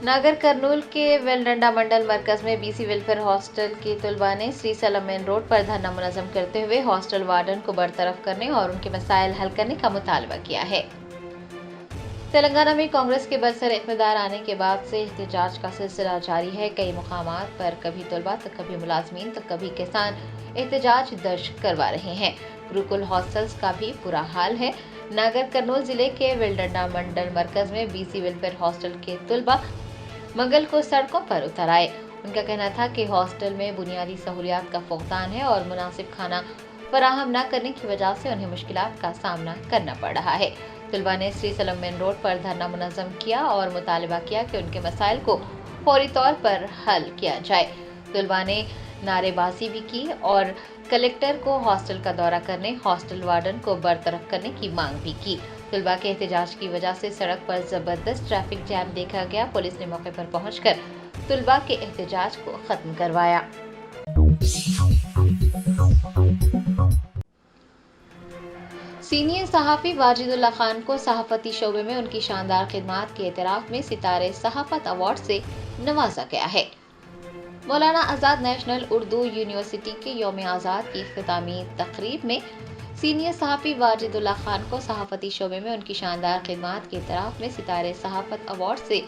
नागर कर्नूल के वेलडंडा मंडल मरकज में बीसी वेलफेयर हॉस्टल के तलबा ने श्री सलम मेन रोड पर धरना मुनज़्ज़म करते हुए हॉस्टल वार्डन को बरतरफ करने और उनके मसाइल हल करने का मुतालबा किया है। तेलंगाना में कांग्रेस के बरसर इक़्तिदार आने के बाद से एहतजाज का सिलसिला जारी है। कई मुकामात पर कभी तलबा तो कभी मुलाजमीन तो कभी किसान एहतजाज दर्ज करवा रहे हैं। गुरुकुल हॉस्टल्स का भी बुरा हाल है। नागर कर्नूल जिले के वेलडंडा मंडल मरकज में बीसी वेलफेयर हॉस्टल के तलबा मंगल को सड़कों पर उतर आए। उनका कहना था कि हॉस्टल में बुनियादी सहूलियात का फुकदान है और मुनासिब खाना फराहम न करने की वजह से उन्हें मुश्किलात का सामना करना पड़ रहा है। तलबा ने श्री सलम मेन रोड पर धरना मुनज़्ज़म किया और मुतालबा किया कि उनके मसाइल को फौरी तौर पर हल किया जाए। तलबा ने नारेबाजी भी की और कलेक्टर को हॉस्टल का दौरा करने, हॉस्टल वार्डन को बरतरफ करने की मांग भी की। तलबा के एहतजाज की वजह से सड़क पर जबरदस्त ट्रैफिक जैम देखा गया। पुलिस ने मौके पर पहुंचकर तलबा के एहतजाज को खत्म करवाया। सीनियर सहाफ़ी वाजिदुल्लाह खान को सहाफ़ती शोबे में उनकी शानदार खिदमात के एतराफ़ में सितारे सहाफ़त अवार्ड से नवाजा गया है। मौलाना आज़ाद नेशनल उर्दू यूनिवर्सिटी के यौम आज़ाद की इख्तितामी तकरीब में सीनियर सहाफ़ी वाजिदुल्लाह खान को सहाफ़ती शोबे में उनकी शानदार खिदमात के एतराफ़ में सितारे सहाफ़त अवार्ड से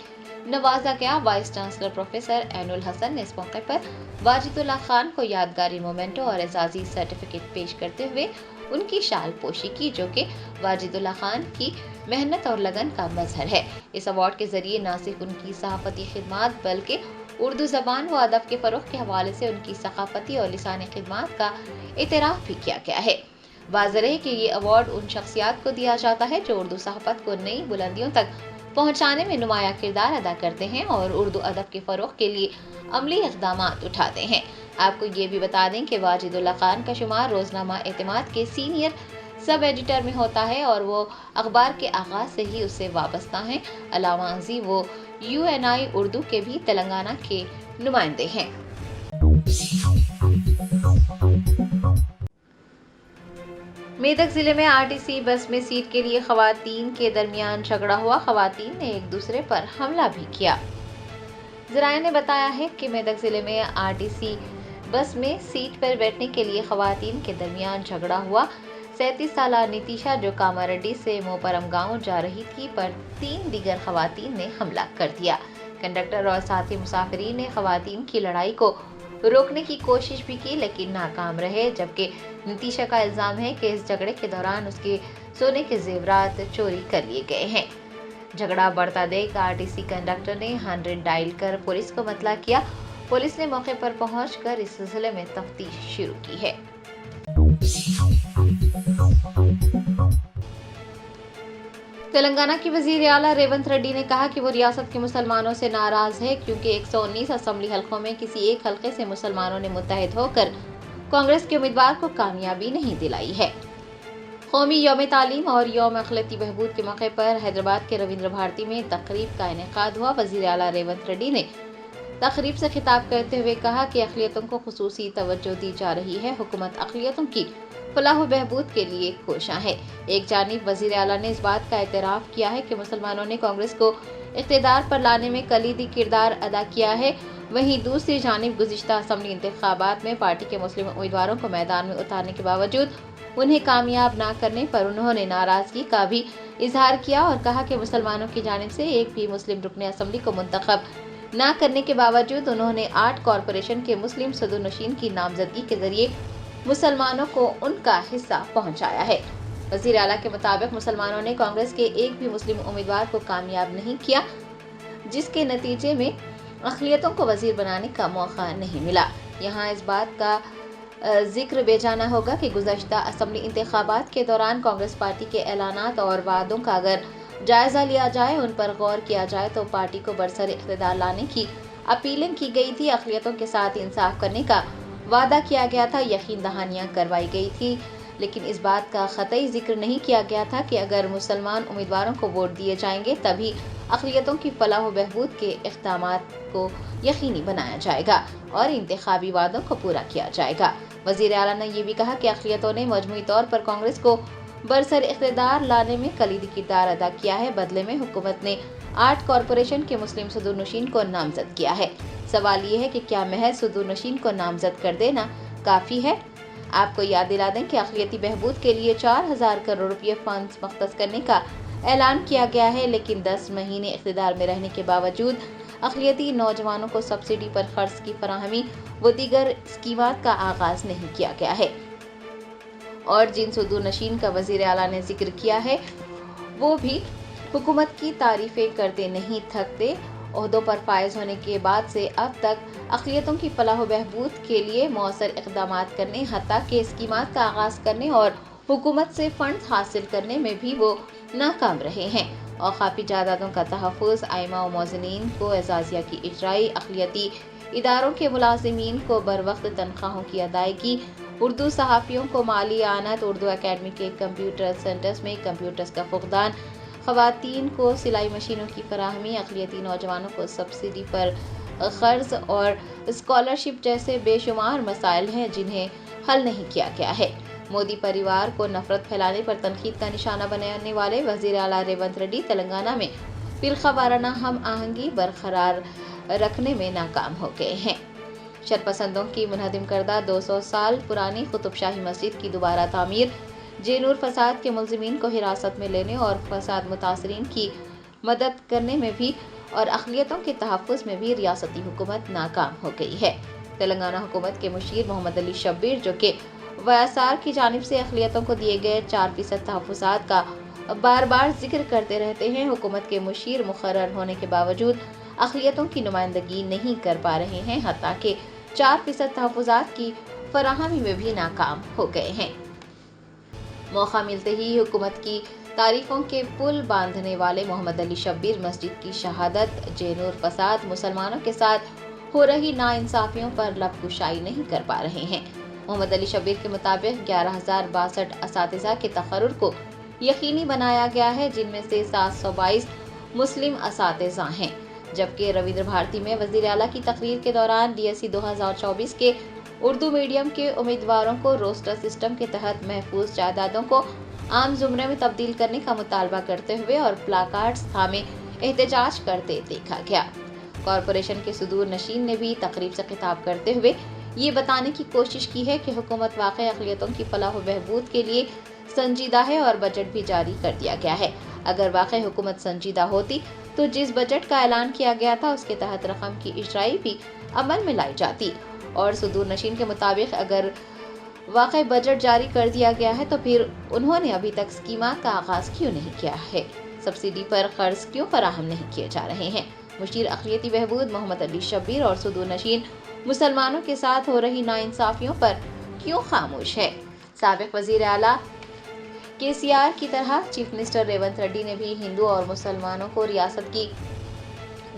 नवाजा गया। Vice chancellor professor Ainul Hasan ने इस मौके पर वाजिदुल्लाह खान को यादगारी मोमेंटो और एजाज़ी सर्टिफिकेट पेश करते हुए उनकी शाल पोशी की, जो कि वाजिदुल्लाह खान की मेहनत और लगन का मजहर है। इस अवार्ड के जरिए न सिर्फ उनकी सहाफ़ती खिदमात बल्कि उर्दू ज़बान व अदब के फ़रोग़ के हवाले से उनकी सकाफ़ती और लिसानी खिदमात का इतराफ़ भी किया गया है। वाज़ेह है कि ये अवार्ड उन शख्सियात को दिया जाता है जो उर्दू सहाफ़त को नई बुलंदियों तक पहुँचाने में नुमाया किरदार अदा करते हैं और उर्दू अदब के फ़रोग़ के लिए अमली इक़दामात उठाते हैं। आपको ये भी बता दें कि वाजिदुल्लाह खान का शुमार रोज़नामा एतमाद के सीनियर सब एडिटर में होता है और वो अखबार के आगाज़ से ही उससे वाबस्ता हैं। अलावांजी वो UNI उर्दू के भी तेलंगाना के नुमाइंदे हैं। मेदक जिले में RTC बस में सीट के लिए खवातीन के दरमियान झगड़ा हुआ। खवातीन ने एक दूसरे पर हमला भी किया। ज़राए ने बताया है कि मेदक जिले में RTC बस में सीट पर बैठने के लिए खवातीन के दरमियान झगड़ा हुआ। 37 साला नितिशा जो कामारेड्डी से मोपरम गांव जा रही थी पर 3 दीगर खवातीन ने हमला कर दिया। कंडक्टर और साथी मुसाफिरीन ने खवातीन की लड़ाई को रोकने की कोशिश भी की लेकिन नाकाम रहे, जबकि नितिशा का इल्ज़ाम है कि इस झगड़े के दौरान उसके सोने के जेवरात चोरी कर लिए गए हैं। झगड़ा बढ़ता देख RTC कंडक्टर ने 100 डायल कर पुलिस को मतला किया। पुलिस ने मौके पर पहुंचकर इस सिलसिले में तफ्तीश शुरू की है। तेलंगाना की वज़ीर आला रेवंत रेड्डी ने कहा कि वो रियासत के मुसलमानों से नाराज है क्योंकि 119 असेंबली हलकों में किसी एक हलके से मुसलमानों ने मुत्तहिद होकर कांग्रेस के उम्मीदवार को कामयाबी नहीं दिलाई है। कौमी यौम तालीम और यौम अखलाकी बहबूद के मौके पर हैदराबाद के रविंद्र भारती में तकरीब का इनेकाद हुआ। वज़ीर आला रेवंत रेड्डी ने तकरीब से खिताब करते हुए कहा कि अक़लियतों को खुसूसी तवज्जो दी जा रही है। हुकूमत अक़लियतों की फलाह व बहबूद के लिए कोशां है। एक जानिब वज़ीर आला ने इस बात का एतराफ़ किया है कि मुसलमानों ने कांग्रेस को इक़्तिदार पर लाने में कलीदी किरदार अदा किया है, वहीं दूसरी जानिब गुज़िश्ता असेंबली इंतख़ाबात में पार्टी के मुस्लिम उम्मीदवारों को मैदान में उतारने के बावजूद उन्हें कामयाब न करने पर उन्होंने नाराज़गी का भी इजहार किया और कहा कि मुसलमानों की जानिब से एक भी मुस्लिम रुकने असेंबली को मुंतखब न करने के बावजूद उन्होंने 8 कॉरपोरेशन के मुस्लिम सदरनशीन की नामजदगी के जरिए मुसलमानों को उनका हिस्सा पहुंचाया है। वज़ीर आला के मुताबिक मुसलमानों ने कांग्रेस के एक भी मुस्लिम उम्मीदवार को कामयाब नहीं किया, जिसके नतीजे में अक़लियतों को वज़ीर बनाने का मौका नहीं मिला। यहाँ इस बात का जिक्र बेजाना होगा कि गुज़श्ता असेंबली इंतख़ाबात के दौरान कांग्रेस पार्टी के ऐलानात और वादों का अगर जायज़ा लिया जाए, उन पर गौर किया जाए तो पार्टी को बरसर इक़्तिदार लाने की अपीलें की गई थी, अक़लियतों के साथ इंसाफ करने का वादा किया गया था, यकीन दहानियाँ करवाई गई थी, लेकिन इस बात का क़तई जिक्र नहीं किया गया था कि अगर मुसलमान उम्मीदवारों को वोट दिए जाएंगे तभी अक़लियतों की फलाह व बहबूद के इक़दामात को यकीनी बनाया जाएगा और इंतखाबी वादों को पूरा किया जाएगा। वज़ीर आला ने यह भी कहा कि अक़लियतों ने मजमूई तौर पर कांग्रेस को बरसर इख्तिदार लाने में कलीदी किरदार अदा किया है। बदले में हुकूमत ने 8 कॉरपोरेशन के मुस्लिम सुदूरनशीन को नामजद किया है। सवाल ये है कि क्या महज सुदूरनशीन को नामजद कर देना काफ़ी है? आपको याद दिला दें कि अक़लियती बहबूद के लिए 4000 करोड़ रुपये फंड मख्तस करने का ऐलान किया गया है, लेकिन 10 महीने इख्तिदार में रहने के बावजूद अक़लियती नौजवानों को सब्सिडी पर खर्च की फराहमी व दीगर स्कीमात का आगाज़ नहीं किया गया है। और जिन सुदूरनशीन का वज़ीर आला ने जिक्र किया है वो भी हुकूमत की तारीफ़ें करते नहीं थकते। ओहदों पर फायज होने के बाद से अब तक अक़लियतों की फलाह व बहबूद के लिए मौसर इक़दामात करने, हत्ता के स्कीमात का आगाज़ करने और हुकूमत से फ़ंड हासिल करने में भी वो नाकाम रहे हैं। औक़ाफ़ी जायदादों का तहफ़्फ़ुज़, आइमा व मौज़नीन को एज़ाज़िया की इजराई, अक़लियती इदारों के मुलाज़िमीन को बरवक्त तनख्वाहों की अदायगी, उर्दू सहाफ़ियों को माली आनत, उर्दू अकेडमी के कंप्यूटर सेंटर्स में कंप्यूटर्स का फुक़दान, ख़वातीन को सिलाई मशीनों की फराहमी, अक़लियती नौजवानों को सब्सिडी पर क़र्ज़ और स्कॉलरशिप जैसे बेशुमार मसाइल हैं जिन्हें हल नहीं किया गया है। मोदी परिवार को नफरत फैलाने पर तनकीद का निशाना बनाने वाले वज़ीर आला रेवंत रेड्डी तेलंगाना में फ़िरक़ा वाराना हम आहंगी बरकरार रखने में नाकाम हो गए हैं। शरपसंदों की मुनहदिम करदा 200 साल पुरानी कुतुबशाही मस्जिद की दोबारा तामीर, जेनूर फसाद के मुल्ज़िमीन को हिरासत में लेने और फसाद मुतासरीन की मदद करने में भी और अक़लियतों के तहफ़्फ़ुज़ में भी रियासती हुकूमत नाकाम हो गई है। तेलंगाना हुकूमत के मुशीर मोहम्मद अली शब्बीर, जो कि वयासार की जानिब से अक़लियतों को दिए गए 4% तहफ़्फ़ुज़ात का बार बार जिक्र करते रहते हैं, हुकूमत के मुशीर मुक़र्रर होने के बावजूद अक़लियतों की नुमाइंदगी नहीं कर पा रहे हैं, हत्ता के 4% तहफ़्फ़ुज़ात की फराहमी में भी नाकाम हो गए हैं। मौका मिलते ही हुकूमत की तारीफों के पुल बांधने वाले मोहम्मद अली शब्बीर मस्जिद की शहादत, जेनूर फसाद, मुसलमानों के साथ हो रही नाइंसाफ़ियों पर लबकुशाई नहीं कर पा रहे हैं। मोहम्मद अली शब्बीर के मुताबिक 11,062 असातिज़ा के तक़र्रुर को यकीनी बनाया गया है, जिनमें से 722 मुस्लिम असातिज़ा हैं, जबकि रविंद्र भारती में वज़ीर आला की तकरीर के दौरान DSE 2024 के उर्दू मीडियम के उम्मीदवारों को रोस्टर सिस्टम के तहत महफूज जायदादों को आम ज़ुमरे में तब्दील करने का मुतालबा करते हुए और प्लाकार्ड्स थामे एहतजाज करते देखा गया। कॉरपोरेशन के सुदूर नशीन ने भी तकरीब से खिताब करते हुए ये बताने की कोशिश की है कि हुकूमत वाक़ई अक़लियतों की फलाह व बहबूद के लिए संजीदा है और बजट भी जारी कर दिया गया है। अगर वाक़ई हुकूमत संजीदा होती तो जिस बजट का ऐलान किया गया था उसके तहत रकम की इजराई भी अमल में लाई जाती। और सुदूर नशीन के मुताबिक अगर वाक़ई बजट जारी कर दिया गया है तो फिर उन्होंने अभी तक स्कीमात का आगाज़ क्यों नहीं किया है? सब्सिडी पर क़र्ज़ क्यों फराहम नहीं किए जा रहे हैं? मुशीर अक़लियती बहबूद मोहम्मद अली शब्बीर और सुदूर नशीन मुसलमानों के साथ हो रही नाइंसाफ़ियों पर क्यों खामोश है? साबिक़ वज़ीर आला KCR की तरह चीफ मिनिस्टर रेवंत रेड्डी ने भी हिंदू और मुसलमानों को रियासत की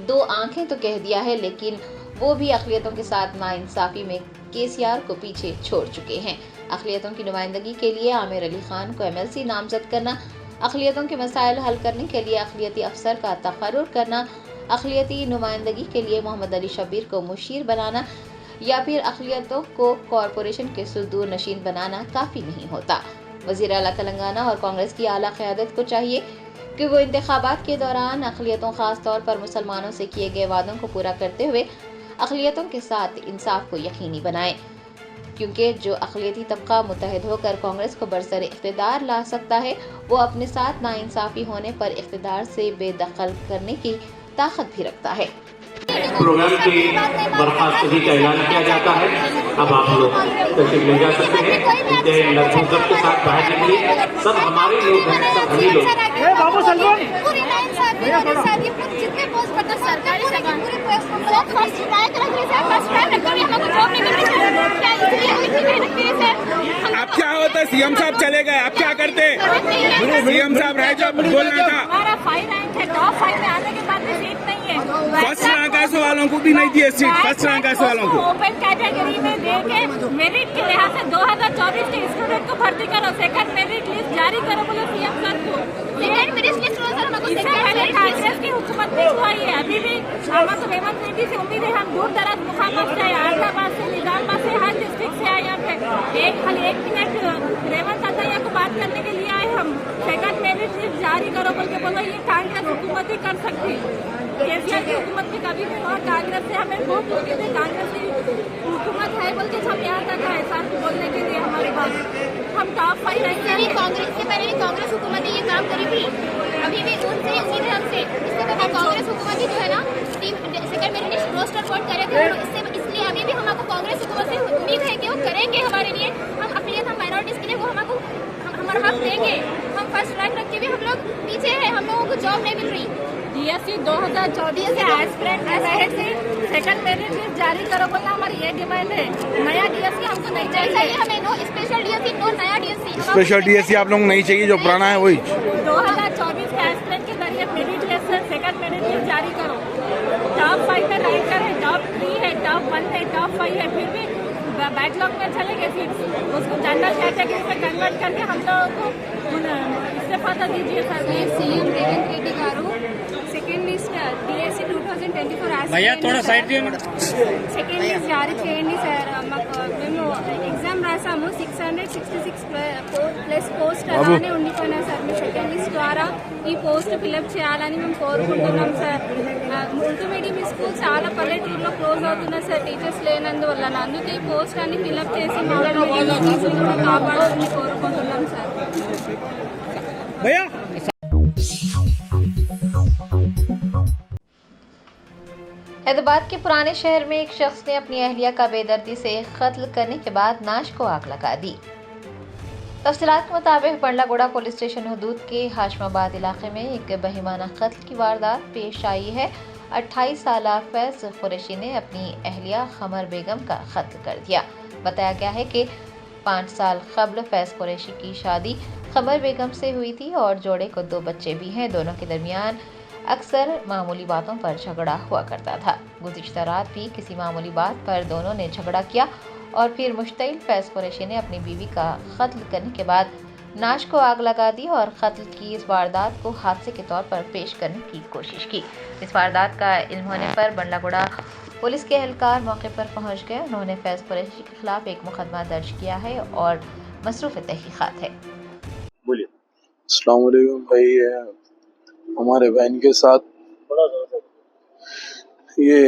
2 आंखें तो कह दिया है, लेकिन वो भी अक़लियतों के साथ नाइंसाफ़ी में KCR को पीछे छोड़ चुके हैं। अक़लियतों की नुमाइंदगी के लिए आमिर अली खान को MLC नामज़द करना, अक़लियतों के मसाइल हल करने के लिए अक़लियती अफसर का तक़र्रुर करना, अक़लियती नुमाइंदगी के लिए मोहम्मद अली शब्बीर को मुशीर बनाना या फिर अक़लियतों को कॉरपोरेशन के सुदूर नशीन बनाना काफ़ी नहीं होता। वज़ीर आला तेलंगाना और कांग्रेस की आला क़यादत को चाहिए कि वो इंतख़ाबात के दौरान अक़लियतों, ख़ास तौर पर मुसलमानों से किए गए वादों को पूरा करते हुए अक़लियतों के साथ इंसाफ को यकीनी बनाएं, क्योंकि जो अक़लियती तबका मुत्तहिद होकर कांग्रेस को बरसर इक़्तिदार ला सकता है, वो अपने साथ नाइंसाफ़ी होने पर इक़्तिदार से बेदखल करने की ताकत भी रखता है। प्रोग्राम की बर्खास्तगी का ऐलान किया जाता है। अब आप लोग तशरीफ ले जा सकते हैं। इनके लगभग के साथ बाहर निकलिए। सब हमारे लोग हैं, सब हम ही लोग। बाबू सलमान जितने पोस्ट पर सरकारी पूरे पोस्ट फर्स्ट ट्राई कर रही है, फर्स्ट ट्राई कर रही है, हमको जॉब नहीं मिल रही है। क्या इसलिए हुई थी मेहनत की से? अब क्या होता? सीएम साहब चले गए, अब क्या करते? सीएम साहब रह जाओ, बोलना था। हमारा 5 रैंक है, टॉप 5 में आने के बाद भी सीट नहीं है। फर्स्ट रैंक ऐसे वालों को भी नहीं दिए सीट, फर्स्ट रैंक ऐसे वालों को ओपन कैटेगरी में दे के मेरिट के लिहाज से 2024 के स्टूडेंट को भर्ती करो, सेकंड मेरिट लिस्ट जारी करो बोले सीएम सर को। सेकंड मेरिट लिस्ट कांग्रेस की हुकूमत नहीं हुआ है अभी भी। हमारे तो रेवंत रेड्डी से उम्मीद है, हम दूर दराज मुकामात से, अहमदाबाद से, निजामाबाद से, हर डिस्ट्रिक्ट से आए यहाँ पे। खाली 1 मिनट रेवंत अतैया को बात करने के लिए आए हम सेकंड मेरिट लिस्ट जारी करो बोल के बोलो, ये कांग्रेस हुकूमत ही कर सकती। केसीआर की हुकूमत में कभी भी हुआ, कांग्रेस से हमें बहुत उम्मीद है, कांग्रेस की हुकूमत है बोल के हम यहाँ तक आए सर बोलने के लिए हमारे पास। हम टॉप 5 रहेंगे। कांग्रेस से पहले भी कांग्रेस हुकूमत ने ये काम करी थी, अभी भी उनसे सीधे हमसे। इससे पहले कांग्रेस हुकूमत ही जो है ना second merit list roster vote करे थे, इसलिए अभी भी हमको कांग्रेस हुकूमत से उम्मीद है कि वो करेंगे हमारे लिए। हम अपने माइनॉरिटीज के लिए वो हमको हमारा हक देंगे। हम फर्स्ट रैंक रख के भी हम लोग पीछे हैं, हम लोगों को जॉब नहीं मिल रही। DSC 2024 से एस्पिरेंट से सेकंड मेरिट लिस्ट जारी करो बोलना हमारी ये डिमांड है। नया DSC हमको नहीं चाहिए, हमें नो स्पेशल DSC, नो नया DSC। स्पेशल DSC आप लोग नहीं चाहिए, जो पुराना है वही। 2024 के एस्पिरेंट के जरिए मेरिट लिस्ट से सेकंड मेरिट लिस्ट जारी करो। टॉप 5 में रैंक है, टॉप 3 है, टॉप 1 है, टॉप 5 है, फिर भी बैकलॉग में चले गए, फिर उसको जनरल कैटेगरी में कन्वर्ट करके हम लोगों को इस्तीफा दीजिए सर। CM रेवंत रेड्डी गारू సెకండ్ లిస్ట్ DSC 2024 भैया थोड़ा साइड दियो సెకండ్ లిస్ట్ జారీ చేయండి సార్। మాకు మేము ఎగ్జామ్ రాసాము, 666 ప్లస్ పోస్ట్ అలానే ఉండిపోయినా సార్। మీ సెకండ్ లిస్ట్ ద్వారా ఈ పోస్ట్ ఫిల్అప్ చేయాలని మేము కోరుకుంటున్నాం సార్। ఉర్దూ మీడియం స్కూల్ చాలా పల్లెటూరులో క్లోజ్ అవుతున్నాయి సార్ టీచర్స్ లేనందువల్ల, అందుకే ఈ పోస్ట్ అన్ని ఫిల్అప్ చేసి మా కాపాడాలని కోరుకుంటున్నాం సార్। भैया हैदराबाद के पुराने शहर में एक शख्स ने अपनी अहलिया का बेदर्दी से कत्ल करने के बाद नाश को आग लगा दी। तफसीलात के मुताबिक बंडलागोड़ा पुलिस स्टेशन हदूद के हाशमाबाद इलाके में एक बहिमाना कत्ल की वारदात पेश आई है। 28 साल फैज कुरैशी ने अपनी अहलिया खमर बेगम का कत्ल कर दिया। बताया गया है कि 5 साल कबल फैज कुरैशी की शादी खमर बेगम से हुई थी और जोड़े को 2 बच्चे भी हैं। दोनों के दरमियान अक्सर मामूली बातों पर झगड़ा हुआ करता था। गुज़िश्ता रात भी किसी मामूली बात पर दोनों ने झगड़ा किया और फिर मुश्तइल फैज कुरैशी ने अपनी बीवी का कत्ल करने के बाद नाश को आग लगा दी और कत्ल की इस वारदात को हादसे के तौर पर पेश करने की कोशिश की। इस वारदात का इल्म होने पर बंडलागोड़ा पुलिस के एहलकार मौके पर पहुंच गए। उन्होंने फैज कुरैशी के खिलाफ एक मुकदमा दर्ज किया है और मसरूफ़ तहकीक़ात है। अस्सलाम वालेकुम भाई, हमारे बहन के साथ ये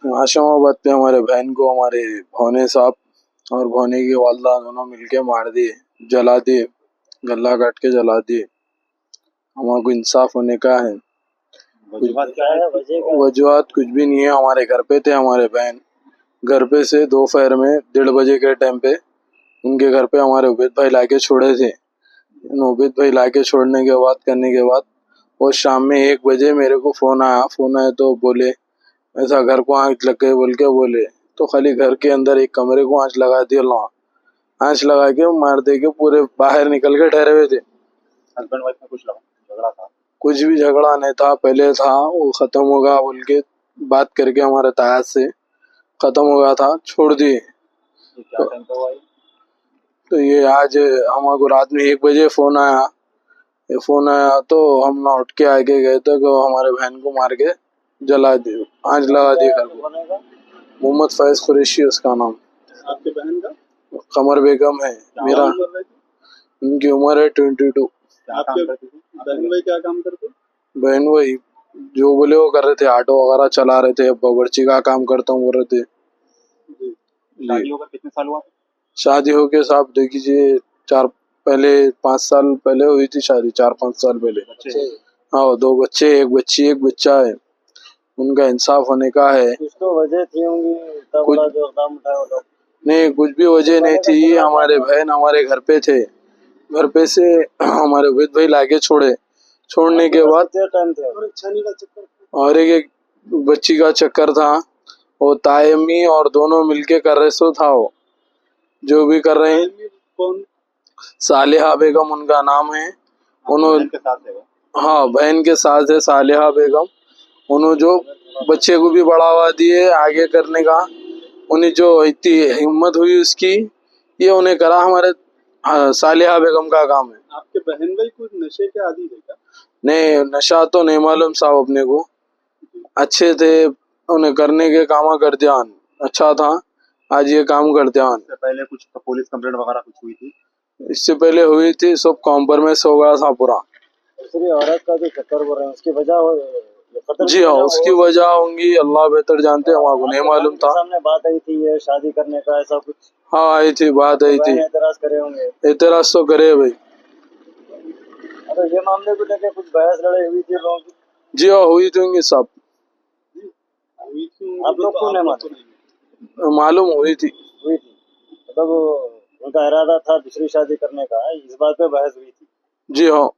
आशमाबाद पे हमारे बहन को हमारे भौने साहब और भौने की वालदा दोनों मिलके मार दिए, जला दिए, गला काट के जला दिए। हमारे को इंसाफ होने का है। वजूहत कुछ भी नहीं है। हमारे घर पे थे, हमारे बहन घर पे से दोपहर में 1:30 बजे के टाइम पे उनके घर पे हमारे उबैद भाई लाके छोड़े थे। उबैद भाई लाके छोड़ने के बाद करने के बाद और शाम में 1 बजे मेरे को फोन आया तो बोले ऐसा घर को आँच लग गई बोल के बोले, तो खाली घर के अंदर एक कमरे को आँच लगा दिया। आँच लगा के मार दे के पूरे बाहर निकल के ठहरे हुए थे। हस्बैंड वाइफ में कुछ झगड़ा था? कुछ भी झगड़ा नहीं था, पहले था वो खत्म होगा बोल के बात करके हमारे तायात से खत्म हो गया था, छोड़ दिए। क्या टाइम पे हुआ ये? तो ये आज हमारे रात में 1 बजे फोन आया तो हम ना उठ के आगे गए थे तो हमारे बहन को मार के जला दिए, आँच लगा दी घर को। मोहम्मद फैज कुरैशी उसका नाम। आपके बहन का? कमर बेगम है मेरा, उनकी उम्र है 22। बहन भाई क्या काम करते? बहन वही जो बोले वो कर रहे थे, ऑटो वगैरह चला रहे थे, बावर्ची का काम करता हूँ बोल रहे थे। शादी होकर कितने साल हुआ? शादी होके साहब देखिए 5 साल पहले हुई थी शादी, 4-5 साल पहले। हाँ, 2 बच्चे, 1 बच्ची 1 बच्चा है। उनका इंसाफ होने का है। कुछ तो वजह थी होंगी, तब कुछ जो इक़दाम उठाया वो लोग। नहीं, कुछ भी वजह नहीं थी। हमारे बहन हमारे घर पे थे, घर पे से हमारे उबैद भाई लाके छोड़ने के बाद टाइम थे और एक बच्ची का चक्कर था, वो तायमी और दोनों मिलके कर रहे सो था। वो जो भी कर रहे हैं, कौन? सालिहा बेगम उनका नाम है। उन्होंने हाँ बहन के साथ है सालिहा बेगम। उन्होंने जो बच्चे को भी बढ़ावा दिए आगे करने का, उन्हें जो इतनी हिम्मत हुई उसकी, ये उन्हें करा। हमारे सालिहा बेगम का काम है। आपके बहन भाई कुछ नशे के आदी थे क्या? नहीं, नशा तो नहीं मालूम साहब, अपने को अच्छे थे। उन्हें करने के काम कर दिया, अच्छा था। आज ये काम कर दिया। पहले कुछ पुलिस कंप्लेंट वगैरह कुछ हुई थी? इससे पहले हुई थी, सब कॉम्प्रोमाइज हो गया था पूरा। दूसरी औरत का जो चक्कर बोल रहे हैं उसकी वजह जी हाँ, उसकी वजह होंगी, अल्लाह बेहतर जानते हैं, हमारे को नहीं मालूम था। सामने बात आई थी ये शादी करने का, ऐसा कुछ? हाँ आई थी, बात आई थी। एतराज करे होंगे? एतराज तो करे भाई। तो ये मामले को लेकर कुछ बहस लड़ाई हुई थी लोगों की? जी हाँ हुई थी सब। आप लोग को नहीं मालूम हुई थी। मतलब उनका इरादा था दूसरी शादी करने का, इस बात पे बहस हुई थी? जी हाँ।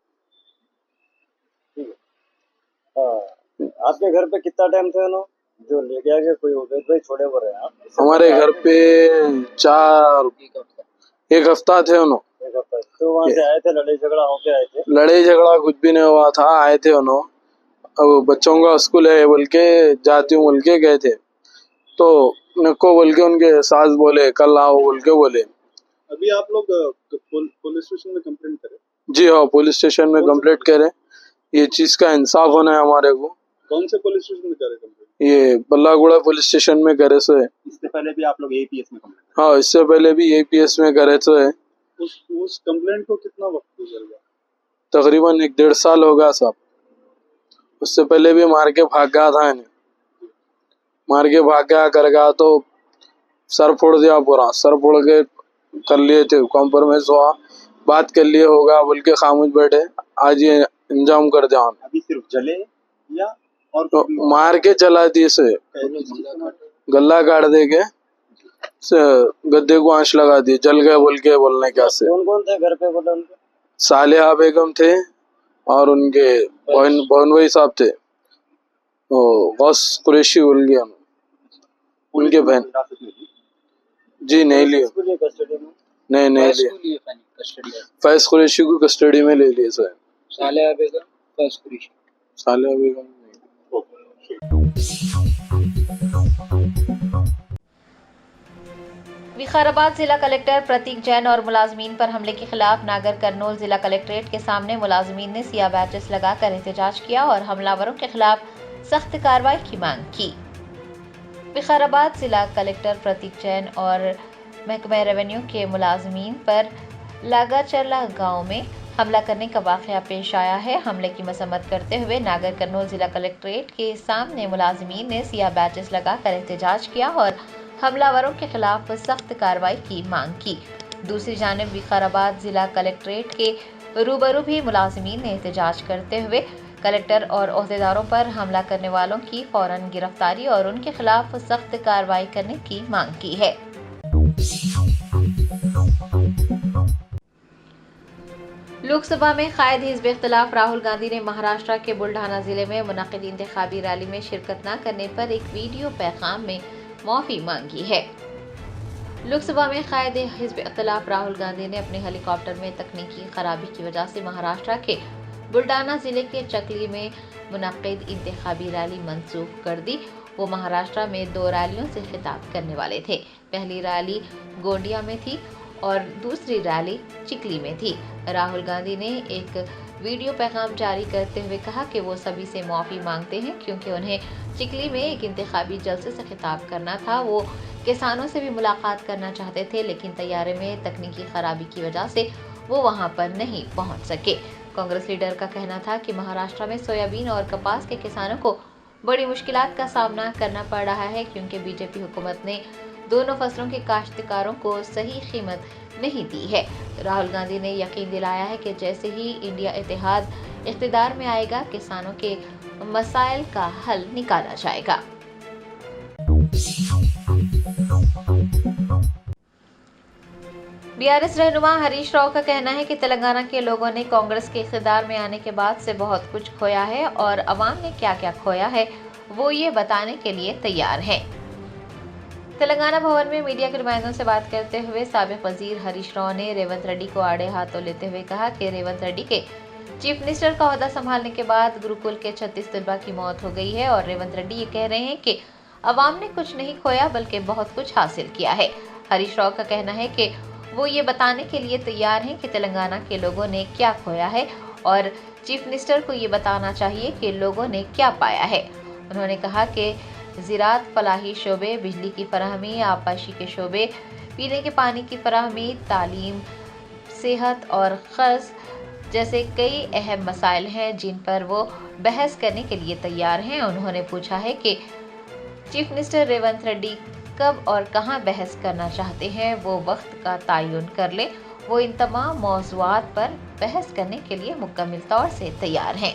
आपके घर पे कितना टाइम थे उन्होंने जो लेके आ गए? कोई उबैद भाई छोड़े हो रहे हैं आप? हमारे घर पे एक हफ्ता थे उन्होंने। एक हफ्ता? तो वहाँ से आए थे, लड़ाई झगड़ा होके आए थे? लड़ाई झगड़ा कुछ भी नहीं हुआ था, आए थे उन्होंने, अब बच्चों का स्कूल है बोल के जाती हूँ बोल के गए थे, तो नको बोल के उनके सास बोले कल आओ बोल के बोले। अभी आप लोग पुलिस स्टेशन में कंप्लेंट करें? जी हाँ, पुलिस स्टेशन में कंप्लेंट करें, ये चीज का इंसाफ होना है हमारे को। कौन से पुलिस स्टेशन में करे कंप्लेंट? ये बल्लागुड़ा पुलिस स्टेशन में करे सो है। इससे पहले भी आप लोग एपीएस में कंप्लेंट? हाँ, इससे पहले भी एपीएस में करे सो है। उस कंप्लेंट को कितना वक्त गुजर गया? तकरीबन 1-1.5 साल हो गया साहब। उससे पहले भी मार के भाग गया था इन्हें, मार के भाग गया कर गया तो सर फोड़ दिया पूरा, सर फोड़ के कर लिए थे, कॉम्प्रोमाइज हुआ, बात कर लिए होगा बोल के खामोश बैठे, आज ये अंजाम कर दिया। अभी सिर्फ जले या और तो मार के चला दिए से, गला काट दे के गद्दे को आंच लगा दी, जल गए बोल के बोलने क्या से। कौन कौन थे घर पे बोले उनके? सालिहा बेगम थे और उनके बहन भाई साहब थे, गौस कुरैशी बोल गया उनके बहन। जी नहीं लिए, नहीं लिए, फैज कुरैशी को कस्टडी में ले लिए सर। सालिहा बेगम, फैज कुरैशी, सालिहा बेगम। विकाराबाद जिला कलेक्टर प्रतीक जैन और मुलाजमीन पर हमले के खिलाफ नागर कर्नूल जिला कलेक्ट्रेट के सामने मुलाजमीन ने सिया बैचेस लगाकर एहतजाज किया और हमलावरों के खिलाफ सख्त कार्रवाई की मांग की। विकाराबाद जिला कलेक्टर प्रतीक जैन और महकमा रेवेन्यू के मुलाजमीन पर लागाचरला गांव में हमला करने का वाकया पेश आया है। हमले की मसम्मत करते हुए नागर कर्नूल जिला कलेक्ट्रेट के सामने मुलाजमीन ने सिया बैचेस लगाकर एहतजाज किया और हमलावरों के खिलाफ सख्त कार्रवाई की मांग की। दूसरी जानिब विकाराबाद जिला कलेक्ट्रेट के रूबरू भी मुलाजमीन ने एहतजाज करते हुए कलेक्टर और ओहदेदारों पर हमला करने वालों की फौरन गिरफ्तारी और उनके खिलाफ सख्त कार्रवाई करने की मांग की है। लोकसभा में कायद हिज़्ब इख्तिलाफ राहुल गांधी ने महाराष्ट्र के बुल्ढाना जिले में मुनक़िद इंतखाबी रैली में शिरकत न करने पर एक वीडियो पैगाम में माफी मांगी है। लोकसभा में कायद हिज़्ब इख्तिलाफ राहुल गांधी ने अपने हेलीकॉप्टर में तकनीकी खराबी की वजह से महाराष्ट्र के बुल्ढाना जिले के चकली में मुनक़िद इंतखाबी रैली मंसूख कर दी। वो महाराष्ट्र में 2 रैलियों से खिताब करने वाले थे। पहली रैली गोंडिया में थी और दूसरी रैली चिकली में थी। राहुल गांधी ने एक वीडियो पैगाम जारी करते हुए कहा कि वो सभी से माफ़ी मांगते हैं क्योंकि उन्हें चिकली में एक इंतखाबी जलसे से खिताब करना था। वो किसानों से भी मुलाकात करना चाहते थे लेकिन तैयारे में तकनीकी खराबी की वजह से वो वहां पर नहीं पहुंच सके। कांग्रेस लीडर का कहना था कि महाराष्ट्र में सोयाबीन और कपास के किसानों को बड़ी मुश्किलात का सामना करना पड़ रहा है क्योंकि बीजेपी हुकूमत ने दोनों फसलों के काश्तकारों को सही कीमत नहीं दी है। राहुल गांधी ने यकीन दिलाया है कि जैसे ही इंडिया इत्तेहाद इख्तिदार में आएगा किसानों के मसाइल का हल निकाला जाएगा। बीआरएस रहनुमा हरीश राव का कहना है कि तेलंगाना के लोगों ने कांग्रेस के इख्तिदार में आने के बाद से बहुत कुछ खोया है और अवाम ने क्या क्या खोया है वो ये बताने के लिए तैयार हैं। तेलंगाना भवन में मीडिया के नुमाइंदों से बात करते हुए साबिक वजीर हरीश राव ने रेवंत रेड्डी को आड़े हाथों लेते हुए कहा कि रेवंत रेड्डी के चीफ मिनिस्टर का ओहदा संभालने के बाद गुरुकुल के 36 तलबा की मौत हो गई है और रेवंत रेड्डी ये कह रहे हैं कि अवाम ने कुछ नहीं खोया बल्कि बहुत कुछ हासिल किया है। हरीश राव का कहना है कि वो ये बताने के लिए तैयार हैं कि तेलंगाना के लोगों ने क्या खोया है और चीफ मिनिस्टर को ये बताना चाहिए कि लोगों ने क्या पाया है। उन्होंने कहा कि ज़राअत, फलाही शोबे, बिजली की फराहमी, आबपाशी के शोबे, पीने के पानी की फराहमी, तालीम, सेहत और कर्ज जैसे कई अहम मसाइल हैं जिन पर वो बहस करने के लिए तैयार हैं। उन्होंने पूछा है कि चीफ मिनिस्टर रेवंत रेड्डी कब और कहां बहस करना चाहते हैं, वो वक्त का तयन कर ले। वो इन तमाम मौज़ूआत पर बहस करने के लिए मुकम्मल तौर से तैयार हैं।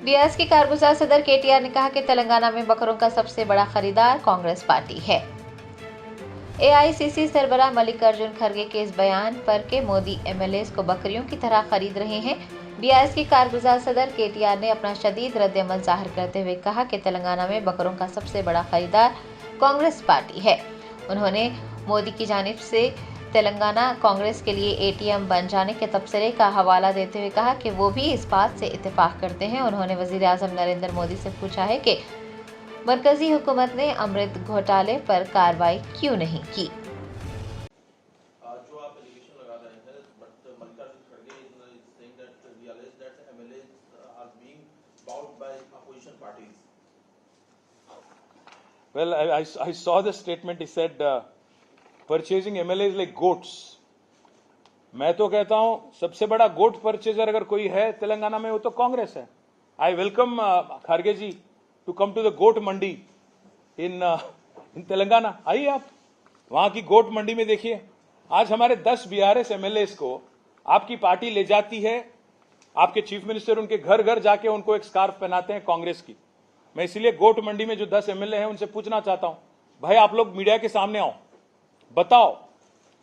बीआरएस के कारगुजार सदर केटीआर ने कहा कि तेलंगाना में बकरों का सबसे बड़ा खरीदार कांग्रेस पार्टी है। एआईसीसी सरबराह मल्लिकार्जुन खड़गे के इस बयान पर के मोदी एमएलएस को बकरियों की तरह खरीद रहे हैं। बीआरएस के कारगुजार सदर केटीआर ने अपना शदीद रद्द-ए-अमल जाहिर करते हुए कहा कि तेलंगाना में बकरों का सबसे बड़ा खरीदार कांग्रेस पार्टी है। उन्होंने मोदी की जानिब से तेलंगाना कांग्रेस के लिए एटीएम बन जाने के तबसरे का हवाला देते हुए कहा कि वो भी इस बात से इत्तेफाक करते हैं। उन्होंने वज़ीर आज़म नरेंद्र मोदी से पूछा है कि मरकजी हुकूमत ने अमृत घोटाले पर कार्रवाई क्यों नहीं की। जो आप एलिगेशन लगा रहे हैं, बट मल्लिकार्जुन खड़गे is saying that we allege that MLAs are being bought by opposition parties. Well, I saw the statement. He said purchasing MLAs like goats. मैं तो कहता हूं सबसे बड़ा गोट परचेजर अगर कोई है तेलंगाना में वो तो कांग्रेस है। आई वेलकम खड़गे जी टू कम टू द गोट मंडी इन तेलंगाना। आइए आप वहां की गोट मंडी में देखिए। आज हमारे 10 बीआरएस एमएलएस को आपकी पार्टी ले जाती है, आपके चीफ मिनिस्टर उनके घर घर जाके उनको एक स्कार्फ पहनाते हैं कांग्रेस की। मैं इसलिए गोट मंडी में जो 10 एमएलए हैं उनसे पूछना चाहता हूं, भाई आप लोग मीडिया के सामने आओ, बताओ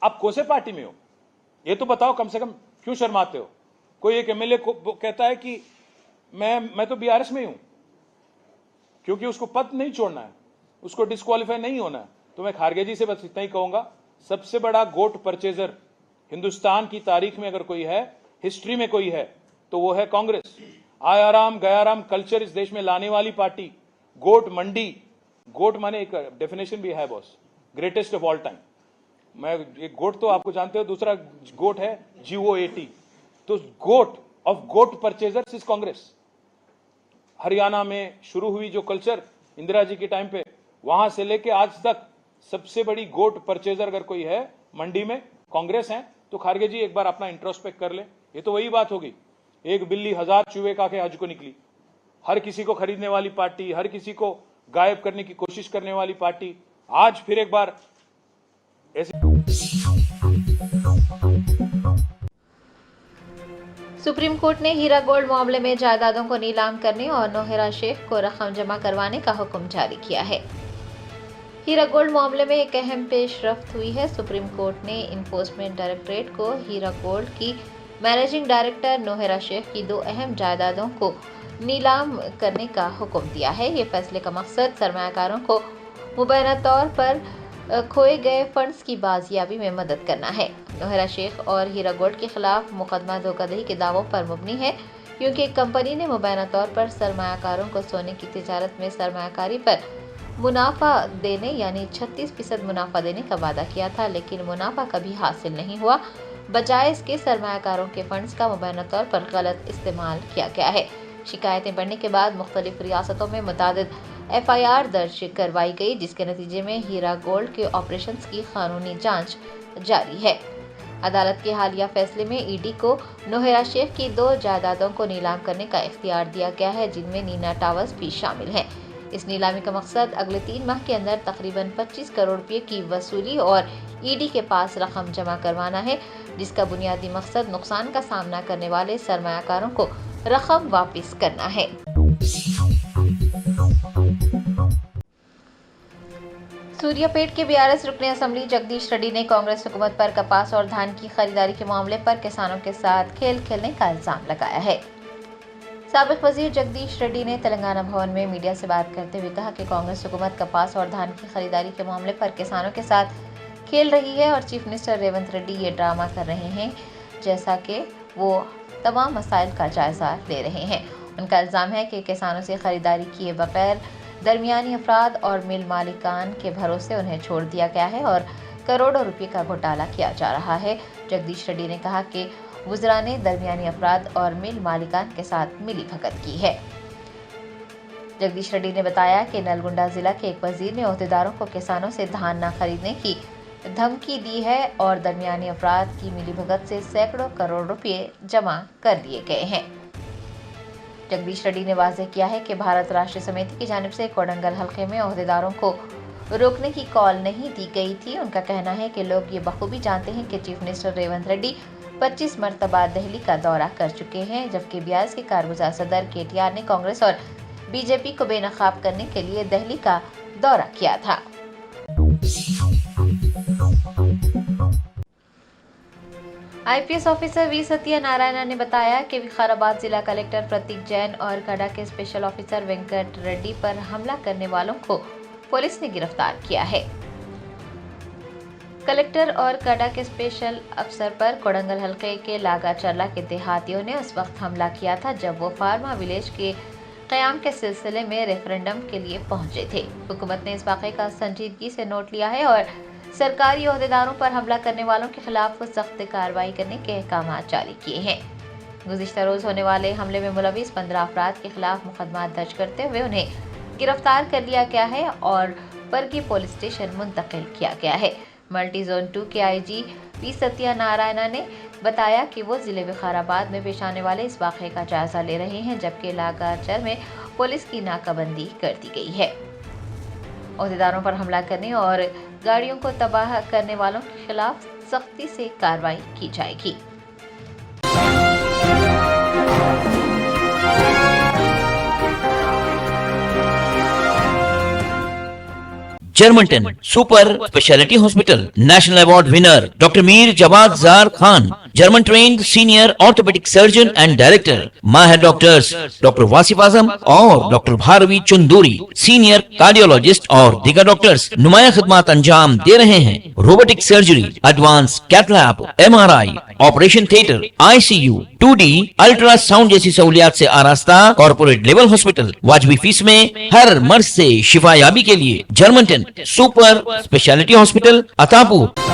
आप कौन से पार्टी में हो, ये तो बताओ कम से कम, क्यों शर्माते हो। कोई एक एमएलए को कहता है कि मैं तो बीआरएस में ही हूं, क्योंकि उसको पद नहीं छोड़ना है, उसको डिस्क्वालीफाई नहीं होना है। तो मैं खड़गे जी से बस इतना ही कहूंगा, सबसे बड़ा गोट परचेजर हिंदुस्तान की तारीख में अगर कोई है, हिस्ट्री में कोई है, तो वो है कांग्रेस। आयाराम गयाराम कल्चर इस देश में लाने वाली पार्टी गोट मंडी। गोट माने एक डेफिनेशन भी है boss, greatest of all time. मैं एक गोट तो आपको जानते हो, दूसरा गोट है GOAT। तो goat of goat purchasers is Congress. Haryana में शुरू हुई जो कल्चर इंदिरा जी के टाइम पे, वहां से लेके आज तक सबसे बड़ी गोट परचेजर अगर कोई है मंडी में, कांग्रेस है। तो खड़गे जी एक बार अपना इंट्रोस्पेक्ट कर ले। ये तो वही बात होगी, एक बिल्ली 1000 चूहे खा के हज को निकली। हर किसी को खरीदने वाली पार्टी, हर किसी को गायब करने की कोशिश करने वाली पार्टी, आज फिर एक बार ऐसे। सुप्रीम कोर्ट ने हीरा गोल्ड मामले में जायदादों को नीलाम करने और नोहेरा शेख को रकम जमा करवाने का हुक्म जारी किया है। हीरा गोल्ड मामले में एक अहम पेशरफ्त हुई है। सुप्रीम कोर्ट ने इन्फोर्समेंट डायरेक्टरेट को हीरा गोल्ड की मैनेजिंग डायरेक्टर नोहेरा शेख की 2 अहम जायदादों को नीलाम करने का हुक्म दिया है। ये फैसले का मकसद सरमायाकारों को मुबैना तौर पर खोए गए फंड्स की बाजियाबी में मदद करना है। नोहेरा शेख और हीरा गोल्ड के खिलाफ मुकदमा धोखाधड़ी के दावों पर मबनी है, क्योंकि कंपनी ने मुबैना तौर पर सरमायाकारों को सोने की तिजारत में सरमायाकारी पर मुनाफा देने यानी 36% मुनाफा देने का वादा किया था, लेकिन मुनाफा कभी हासिल नहीं हुआ। बजाय इसके सरमायाकारों के फंड्स का मुबैना तौर पर गलत इस्तेमाल किया गया है। शिकायतें बढ़ने के बाद मुख्तलिफ रियासतों में मुतादिद FIR दर्ज करवाई गई, जिसके नतीजे में हीरा गोल्ड के ऑपरेशंस की कानूनी जांच जारी है। अदालत के हालिया फैसले में ED को नोहेरा शेख की 2 जायदादों को नीलाम करने का इख्तियार दिया गया है, जिनमें नीना टावर्स भी शामिल हैं। इस नीलामी का मकसद अगले 3 माह के अंदर तकरीबन 25 करोड़ रुपये की वसूली और ED के पास रकम जमा करवाना है, जिसका बुनियादी मकसद नुकसान का सामना करने वाले सरमायाकारों को रकम वापस करना है। सूर्यापेट के बीआरएस रुकने असेंबली जगदीश रेड्डी ने कांग्रेस हुकूमत पर कपास और धान की खरीदारी के मामले पर किसानों के साथ खेल खेलने का इल्जाम लगाया है। साबिक वजीर जगदीश रेड्डी ने तेलंगाना भवन में मीडिया से बात करते हुए कहा कि कांग्रेस हुकूमत कपास और धान की खरीदारी के मामले पर किसानों के साथ खेल रही है और चीफ मिनिस्टर रेवंत रेड्डी ये ड्रामा कर रहे हैं, जैसा कि वो तमाम मसाइल का जायजा ले रहे हैं। उनका इल्ज़ाम है कि किसानों से खरीदारी किए बगैर दरमियानी अफराद और मिल मालिकान के भरोसे उन्हें छोड़ दिया गया है और करोड़ों रुपये का घोटाला किया जा रहा है। जगदीश रेड्डी ने कहा कि वुज़रा ने दरमियानी अफराद और मिल मालिकान के साथ मिली भगत की है। जगदीश रेड्डी ने बताया कि नलगुंडा जिला के एक वजीर ने ओहदेदारों को किसानों से धान न खरीदने की धमकी दी है और दरमियानी अफराद की मिलीभगत से सैकड़ों करोड़ रुपए जमा कर लिए गए हैं। जगदीश रेड्डी ने वाज़ेह किया है कि भारत राष्ट्रीय समिति की जानिब से कोडंगल हल्के में ओहदेदारों को रोकने की कॉल नहीं दी गई थी। उनका कहना है कि लोग ये बखूबी जानते हैं कि चीफ मिनिस्टर रेवंत रेड्डी 25 मरतबा दिल्ली का दौरा कर चुके हैं, जबकि BIS के कारगुजार सदर KTR ने कांग्रेस और बीजेपी को बेनकाब करने के लिए दिल्ली का दौरा किया था। IPS ऑफिसर V सत्यनारायण ने बताया कि विकाराबाद जिला कलेक्टर प्रतीक जैन और काडा के स्पेशल ऑफिसर वेंकट रेड्डी पर हमला करने वालों को पुलिस ने गिरफ्तार किया है। कलेक्टर और काडा के स्पेशल अफसर पर कोडंगल हल्के के लागाचरला के देहातियों ने उस वक्त हमला किया था जब वो फार्मा विलेज के क़याम के सिलसिले में रेफरेंडम के लिए पहुंचे थे। हुकूमत ने इस वाक़े का संजीदगी से नोट लिया है और सरकारी ओहदेदारों पर हमला करने वालों के खिलाफ सख्त कार्रवाई करने के अहकाम जारी किए हैं। गुज़िश्ता रोज़ होने वाले हमले में मुलविस 15 अफराद के खिलाफ मुकदमा दर्ज करते हुए उन्हें गिरफ्तार कर लिया गया है और बरगी पुलिस स्टेशन मुंतकिल किया गया है। मल्टी जोन 2 के IG V सत्यनारायण ने बताया कि वो जिले विकाराबाद में पेश आने वाले इस वाक़े का जायजा ले रहे हैं, जबकि लागाचर में पुलिस की नाकाबंदी कर दी गई है। ओहदेदारों पर हमला करने और गाड़ियों को तबाह करने वालों के खिलाफ सख्ती से कार्रवाई की जाएगी। Germanten super speciality hospital national award winner doctor Mir Jawad Zar Khan, German trained senior orthopaedic surgeon and director, माहिर डॉक्टर्स डॉक्टर वासिफ आजम और doctor Bharvi Chanduri, senior cardiologist और दीगर डॉक्टर्स नुमाया खिदमत अंजाम दे रहे हैं। Robotic surgery, advance cath lab, MRI, operation theatre, ICU, 2D ultrasound जैसी सहूलियात से आरास्ता कॉर्पोरेट लेवल हॉस्पिटल। वाजबी फीस में हर मर्ज से शिफायाबी के लिए Germanton super speciality hospital, Attapur.